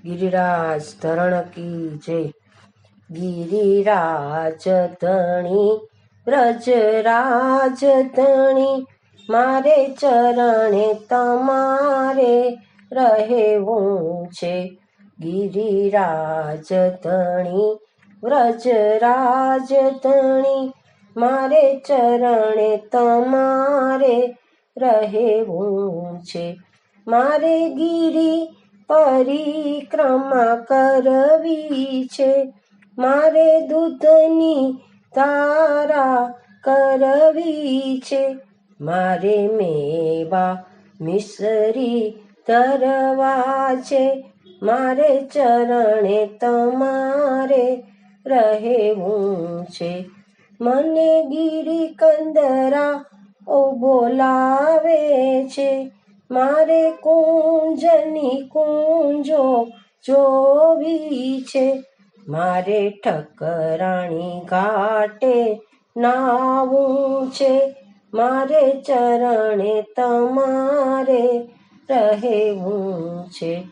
गिरिराज धरण की जय। गिरिराज धणी ब्रजराज धणी मारे चरणे तमारे रहेવું છે। गिरिराज धणी ब्रजराज धणी मारे चरणे तमारे रहेવું છે। मारे गिरि परिक्रमा करवी छे। मारे दूधनी धारा करवी छे। मारे मेवा मिसरी धरवा छे। मारे चरणे तमारे रहेવું છે। मने गिरि कंदरा ओ बोलावे छे। मारे कुंजनी कुंजो जोवी छे। मारे ठकराणी घाटे नावुं छे। मारे चरणे तमारे रहेવું છે।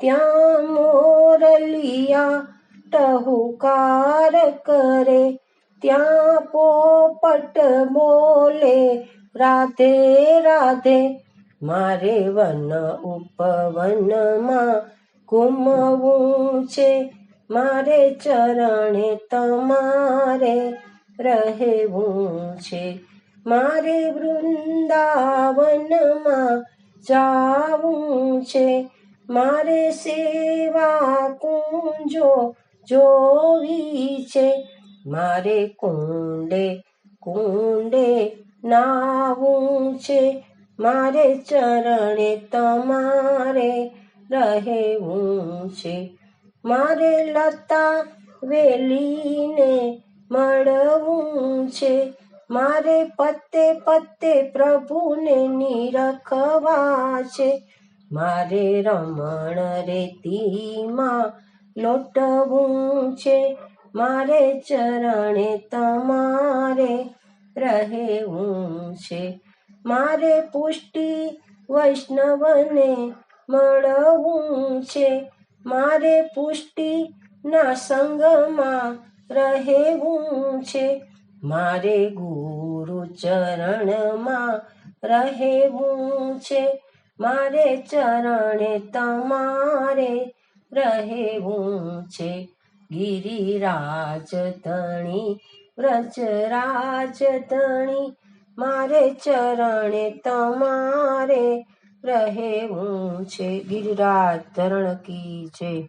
ત્યાં મોરલિયા ટહુકાર કરે। ત્યાં પોપટ બોલે રાધે રાધે। મારે વન ઉપવનમાં ઘૂમવું છે। મારે ચરણે તમારે રહેવું છે। મારે વૃંદાવનમાં જાવું છે। મારે સેવા કુંજો જોવી છે। મારે કુંડે કુંડે નાવું છે। મારે ચરણે તમારે રહેવું છે। મારે લતા વેલીને મળવું છે। મારે પતે પતે પ્રભુને નિરખવા છે। મારે રમણ રેતીમાં લોટવું છે। મારે ચરણે તમારે રહેવું છે। મારે પુષ્ટિ વૈષ્ણવને મળવું છે। મારે પુષ્ટિ ના સંગમાં રહેવું છે। મારે ગુરુ ચરણમાં રહેવું છે। મારે ચરણે તમારે રહેવું છે। गिरिराज धणी ब्रजराज धणी मारे चरणे तमारे रहेવું છે। गिरिराज धरण की जय।